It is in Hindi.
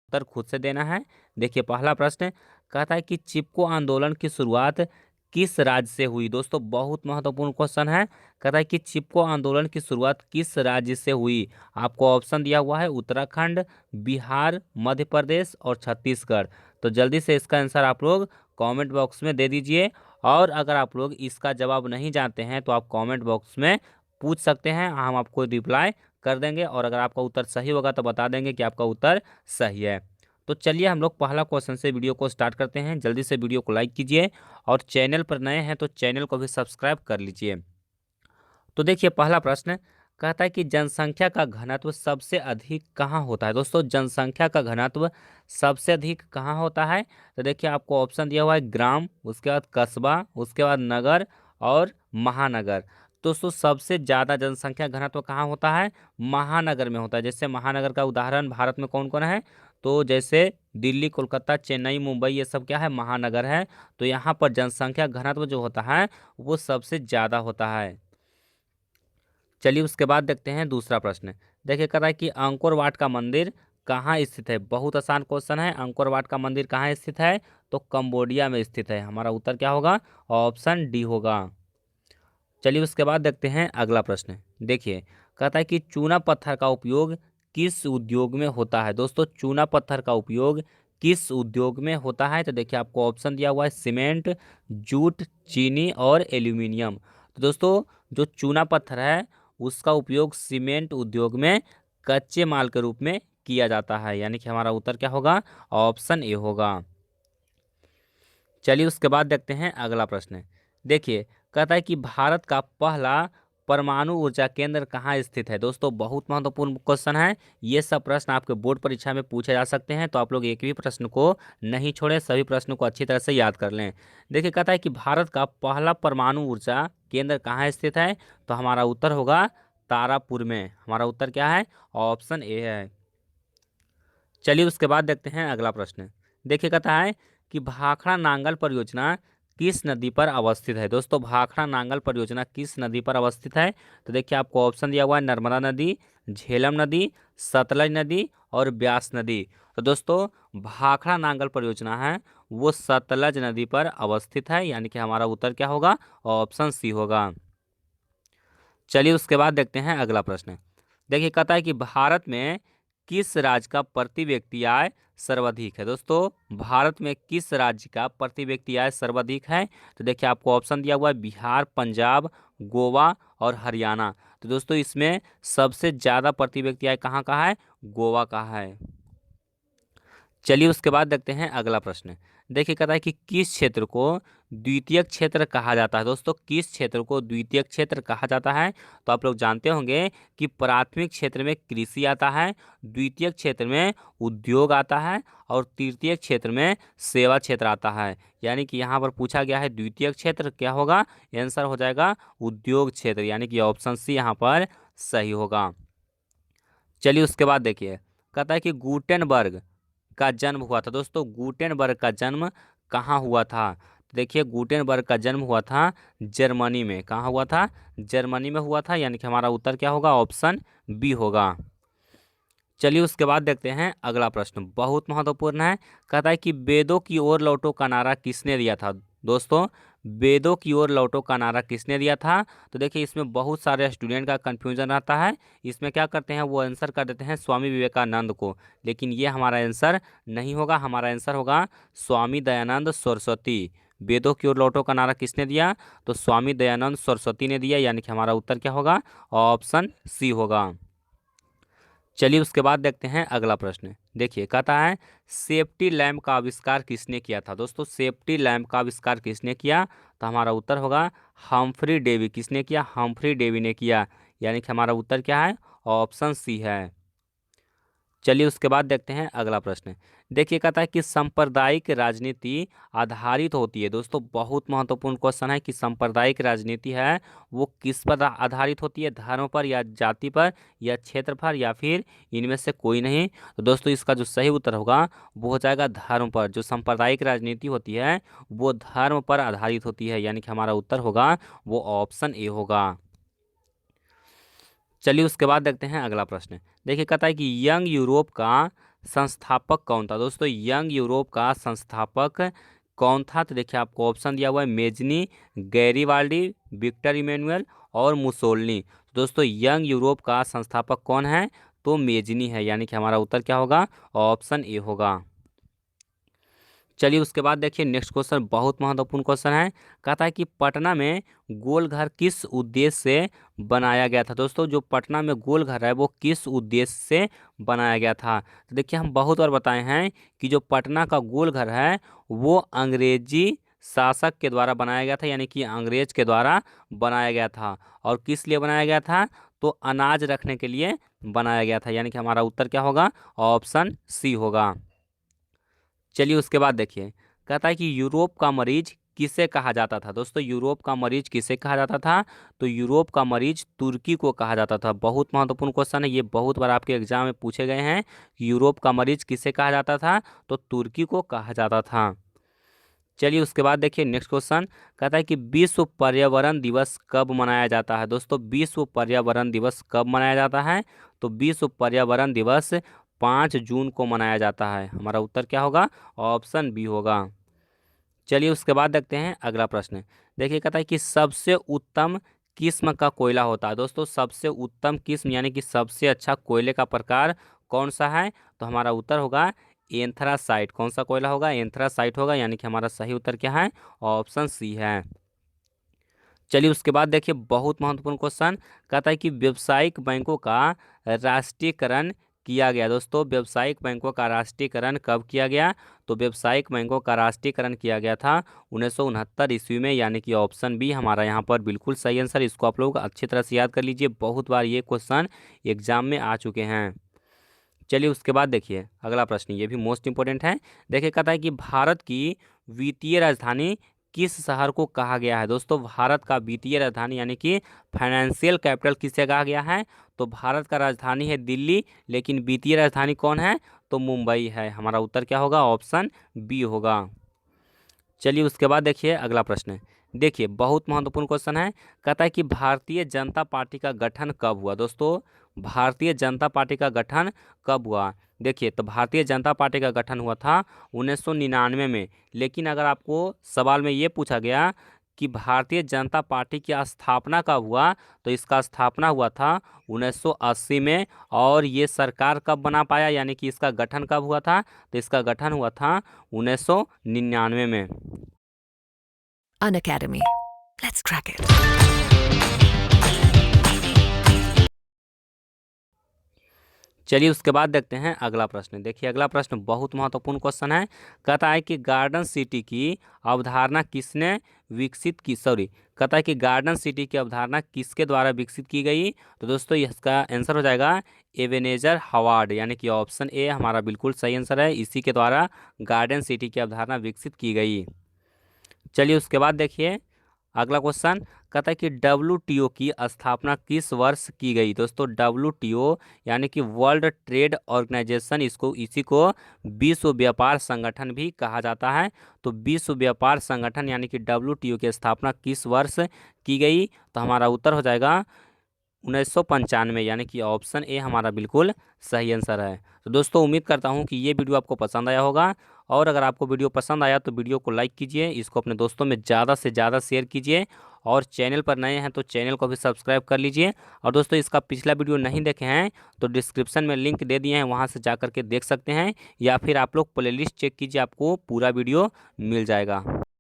उत्तर खुद से देना है। देखिए पहला प्रश्न कहता है कि चिपको आंदोलन की शुरुआत किस राज्य से हुई। दोस्तों बहुत महत्वपूर्ण क्वेश्चन है। कहता है कि चिपको आंदोलन की शुरुआत किस राज्य से हुई। आपको ऑप्शन दिया हुआ है उत्तराखंड, बिहार, मध्य प्रदेश और छत्तीसगढ़। तो जल्दी से इसका आंसर आप लोग कमेंट बॉक्स में दे दीजिए। और अगर आप लोग इसका जवाब नहीं जानते हैं तो आप कमेंट बॉक्स में पूछ सकते हैं, हम आपको रिप्लाई कर देंगे। और अगर आपका उत्तर सही होगा तो बता देंगे कि आपका उत्तर सही है। तो चलिए हम लोग पहला क्वेश्चन से वीडियो को स्टार्ट करते हैं। जल्दी से वीडियो को लाइक कीजिए और चैनल पर नए हैं तो चैनल को भी सब्सक्राइब कर लीजिए। तो देखिए पहला प्रश्न कहता है कि जनसंख्या का घनत्व सबसे अधिक कहाँ होता है। दोस्तों जनसंख्या का घनत्व सबसे अधिक कहाँ होता है। तो देखिए आपको ऑप्शन दिया हुआ है ग्राम, उसके बाद कस्बा, उसके बाद नगर और महानगर। दोस्तों सबसे ज़्यादा जनसंख्या घनत्व कहाँ होता है, महानगर में होता है। जैसे महानगर का उदाहरण भारत में कौन कौन है, तो जैसे दिल्ली, कोलकाता, चेन्नई, मुंबई, ये सब क्या है, महानगर है। तो यहाँ पर जनसंख्या घनत्व जो होता है वो सबसे ज़्यादा होता है। चलिए उसके बाद देखते हैं दूसरा प्रश्न। देखिए कह रहा है कि अंकोर वाट का मंदिर कहाँ स्थित है। बहुत आसान क्वेश्चन है। अंकोर वाट का मंदिर कहाँ स्थित है, तो कंबोडिया में स्थित है। हमारा उत्तर क्या होगा, ऑप्शन डी होगा। चलिए उसके बाद देखते हैं अगला प्रश्न। देखिए कहता है कि चूना पत्थर का उपयोग किस उद्योग में होता है। दोस्तों चूना पत्थर का उपयोग किस उद्योग में होता है। तो देखिए आपको ऑप्शन दिया हुआ है सीमेंट, जूट, चीनी और एल्यूमिनियम। तो दोस्तों जो चूना पत्थर है उसका उपयोग सीमेंट उद्योग में कच्चे माल के रूप में किया जाता है। यानी कि हमारा उत्तर क्या होगा, ऑप्शन ए होगा। चलिए उसके बाद देखते हैं अगला प्रश्न। देखिए कहता है कि भारत का पहला परमाणु ऊर्जा केंद्र कहाँ स्थित है। दोस्तों बहुत महत्वपूर्ण क्वेश्चन है। ये सब प्रश्न आपके बोर्ड परीक्षा में पूछे जा सकते हैं, तो आप लोग एक भी प्रश्न को नहीं छोड़ें, सभी प्रश्नों को अच्छी तरह से याद कर लें। देखिए कहता है कि भारत का पहला परमाणु ऊर्जा केंद्र कहाँ स्थित है। तो हमारा उत्तर होगा तारापुर में। हमारा उत्तर क्या है, ऑप्शन ए है। चलिए उसके बाद देखते हैं अगला प्रश्न। देखिए कहता है कि भाखड़ा नांगल परियोजना किस नदी पर अवस्थित है। दोस्तों भाखड़ा नांगल परियोजना किस नदी पर अवस्थित है। तो देखिए आपको ऑप्शन दिया हुआ है नर्मदा नदी, झेलम नदी, सतलज नदी और ब्यास नदी। तो दोस्तों भाखड़ा नांगल परियोजना है वो सतलज नदी पर अवस्थित है। यानी कि हमारा उत्तर क्या होगा, ऑप्शन सी होगा। चलिए उसके बाद देखते हैं अगला प्रश्न। देखिए कहता है कि भारत में किस राज्य का प्रति व्यक्ति आय सर्वाधिक है। दोस्तों भारत में किस राज्य का प्रति व्यक्ति आय सर्वाधिक है। तो देखिए आपको ऑप्शन दिया हुआ है बिहार, पंजाब, गोवा और हरियाणा। तो दोस्तों इसमें सबसे ज़्यादा प्रति व्यक्ति आय कहाँ का है, गोवा का है। चलिए उसके बाद देखते हैं अगला प्रश्न। देखिए कहता है कि किस क्षेत्र को द्वितीयक क्षेत्र कहा जाता है। दोस्तों किस क्षेत्र को द्वितीयक क्षेत्र कहा जाता है। तो आप लोग जानते होंगे कि प्राथमिक क्षेत्र में कृषि आता है, द्वितीयक क्षेत्र में उद्योग आता है और तृतीयक क्षेत्र में सेवा क्षेत्र आता है। यानी कि यहाँ पर पूछा गया है द्वितीयक क्षेत्र क्या होगा, आंसर हो जाएगा उद्योग क्षेत्र। यानी कि ऑप्शन सी यहाँ पर सही होगा। चलिए उसके बाद देखिए कहता है कि गुटेनबर्ग का जन्म हुआ था। दोस्तों गुटेनबर्ग का जन्म कहाँ हुआ था। देखिए गुटेनबर्ग का जन्म हुआ था जर्मनी में। कहाँ हुआ था, जर्मनी में हुआ था। यानी कि हमारा उत्तर क्या होगा, ऑप्शन बी होगा। चलिए उसके बाद देखते हैं अगला प्रश्न, बहुत महत्वपूर्ण है। कहता है कि वेदों की ओर लौटो का नारा किसने दिया था। दोस्तों वेदों की ओर लौटो का नारा किसने दिया था। तो देखिए इसमें बहुत सारे स्टूडेंट का कंफ्यूजन रहता है। इसमें क्या करते हैं वो आंसर कर देते हैं स्वामी विवेकानंद को, लेकिन ये हमारा आंसर नहीं होगा। हमारा आंसर होगा स्वामी दयानंद सरस्वती। वेदों की ओर लौटो का नारा किसने दिया, तो स्वामी दयानंद सरस्वती ने दिया। यानी कि हमारा उत्तर क्या होगा, ऑप्शन सी होगा। चलिए उसके बाद देखते हैं अगला प्रश्न। देखिए कहता है सेफ्टी लैम्प का आविष्कार किसने किया था। दोस्तों सेफ्टी लैम्प का आविष्कार किसने किया, तो हमारा उत्तर होगा हम्फ्री डेवी। किसने किया, हम्फ्री डेवी ने किया। यानी कि हमारा उत्तर क्या है, ऑप्शन सी है। चलिए उसके बाद देखते हैं अगला प्रश्न। देखिए कहता है कि सांप्रदायिक राजनीति आधारित होती है। दोस्तों बहुत महत्वपूर्ण क्वेश्चन है कि सांप्रदायिक राजनीति है वो किस पर आधारित होती है, धर्म पर या जाति पर या क्षेत्र पर या फिर इनमें से कोई नहीं। तो दोस्तों इसका जो सही उत्तर होगा वो हो जाएगा धर्म पर। जो सांप्रदायिक राजनीति होती है वो धर्म पर आधारित होती है। यानी कि हमारा उत्तर होगा वो ऑप्शन ए होगा। चलिए उसके बाद देखते हैं अगला प्रश्न। देखिए कहता है कि यंग यूरोप का संस्थापक कौन था? दोस्तों यंग यूरोप का संस्थापक कौन था? तो देखिए आपको ऑप्शन दिया हुआ है मेजनी, गैरीवाल्डी, विक्टर इमैनुअल और मुसोलिनी। तो दोस्तों यंग यूरोप का संस्थापक कौन है? तो मेजनी है, यानी कि हमारा उत्तर क्या होगा? ऑप्शन ए होगा। चलिए उसके बाद देखिए नेक्स्ट क्वेश्चन बहुत महत्वपूर्ण क्वेश्चन है। कहता है कि पटना में गोल घर किस उद्देश्य से बनाया गया था? दोस्तों जो पटना में गोल घर है वो किस उद्देश्य से बनाया गया था? तो देखिए हम बहुत बार बताए हैं कि जो पटना का गोल घर है वो अंग्रेजी शासक के द्वारा बनाया गया था, यानी कि अंग्रेज के द्वारा बनाया गया था। और किस लिए बनाया गया था? तो अनाज रखने के लिए बनाया गया था, यानी कि हमारा उत्तर क्या होगा? ऑप्शन सी होगा। चलिए उसके बाद देखिए कहता है कि यूरोप का मरीज किसे कहा जाता था? दोस्तों यूरोप का मरीज किसे कहा जाता था? तो यूरोप का मरीज तुर्की को कहा जाता था। बहुत महत्वपूर्ण क्वेश्चन है ये, बहुत बार आपके एग्जाम में पूछे गए हैं कि यूरोप का मरीज किसे कहा जाता था? तो तुर्की को कहा जाता था। चलिए उसके बाद देखिए नेक्स्ट क्वेश्चन कहता है कि विश्व पर्यावरण दिवस कब मनाया जाता है? दोस्तों विश्व पर्यावरण दिवस कब मनाया जाता है? तो विश्व पर्यावरण दिवस 5 जून को मनाया जाता है। हमारा उत्तर क्या होगा? ऑप्शन बी होगा। चलिए उसके बाद देखते हैं अगला प्रश्न। देखिए कहता है कि सबसे उत्तम किस्म का कोयला होता है। दोस्तों सबसे उत्तम किस्म यानी कि सबसे अच्छा कोयले का प्रकार कौन सा है? तो हमारा उत्तर होगा एंथ्रासाइट। कौन सा कोयला होगा? एंथ्रासाइट होगा, यानी कि हमारा सही उत्तर क्या है? ऑप्शन सी है। चलिए उसके बाद देखिए बहुत महत्वपूर्ण क्वेश्चन कहता है कि व्यावसायिक बैंकों का राष्ट्रीयकरण किया गया। दोस्तों व्यावसायिक बैंकों का राष्ट्रीयकरण कब किया गया? तो व्यावसायिक बैंकों का राष्ट्रीयकरण किया गया था 1969 ईस्वी में, यानी कि ऑप्शन बी हमारा यहाँ पर बिल्कुल सही आंसर। इसको आप लोग अच्छी तरह से याद कर लीजिए, बहुत बार ये क्वेश्चन एग्जाम में आ चुके हैं। चलिए उसके बाद देखिए अगला प्रश्न, ये भी मोस्ट इंपोर्टेंट है। देखिए कहता है कि भारत की वित्तीय राजधानी किस शहर को कहा गया है? दोस्तों भारत का वित्तीय राजधानी यानी कि फाइनेंशियल कैपिटल किसे कहा गया है? तो भारत का राजधानी है दिल्ली, लेकिन वित्तीय राजधानी कौन है? तो मुंबई है। हमारा उत्तर क्या होगा? ऑप्शन बी होगा। चलिए उसके बाद देखिए अगला प्रश्न। देखिए बहुत महत्वपूर्ण क्वेश्चन है। कहता है कि भारतीय जनता पार्टी का गठन कब हुआ? दोस्तों भारतीय जनता पार्टी का गठन कब हुआ? देखिए तो भारतीय जनता पार्टी का गठन हुआ था 1999 में। लेकिन अगर आपको सवाल में ये पूछा गया कि भारतीय जनता पार्टी की स्थापना कब हुआ, तो इसका स्थापना हुआ था 1980 में। और ये सरकार कब बना पाया, यानी कि इसका गठन कब हुआ था? तो इसका गठन हुआ था 1999 में। An academy. Let's crack it. चलिए उसके बाद देखते हैं अगला प्रश्न। देखिए अगला प्रश्न बहुत महत्वपूर्ण क्वेश्चन है। कहता है कि गार्डन सिटी की अवधारणा किसने विकसित की? सॉरी, कहता है कि गार्डन सिटी की अवधारणा किसके द्वारा विकसित की गई? तो दोस्तों इसका आंसर हो जाएगा एबेनेजर हावर्ड, यानी कि ऑप्शन ए हमारा बिल्कुल सही आंसर है। इसी के द्वारा गार्डन सिटी की अवधारणा विकसित की गई। चलिए उसके बाद देखिए अगला क्वेश्चन कहता है कि WTO की स्थापना किस वर्ष की गई? दोस्तों WTO यानी कि वर्ल्ड ट्रेड ऑर्गेनाइजेशन, इसी को विश्व व्यापार संगठन भी कहा जाता है। तो विश्व व्यापार संगठन यानी कि WTO की स्थापना किस वर्ष की गई? तो हमारा उत्तर हो जाएगा 1995, यानी कि ऑप्शन ए हमारा बिल्कुल सही आंसर है। तो दोस्तों उम्मीद करता हूँ कि ये वीडियो आपको पसंद आया होगा। और अगर आपको वीडियो पसंद आया तो वीडियो को लाइक कीजिए, इसको अपने दोस्तों में ज़्यादा से ज़्यादा शेयर कीजिए। और चैनल पर नए हैं तो चैनल को भी सब्सक्राइब कर लीजिए। और दोस्तों इसका पिछला वीडियो नहीं देखे हैं तो डिस्क्रिप्शन में लिंक दे दिए हैं, वहाँ से जा कर के देख सकते हैं, या फिर आप लोग प्लेलिस्ट चेक कीजिए, आपको पूरा वीडियो मिल जाएगा।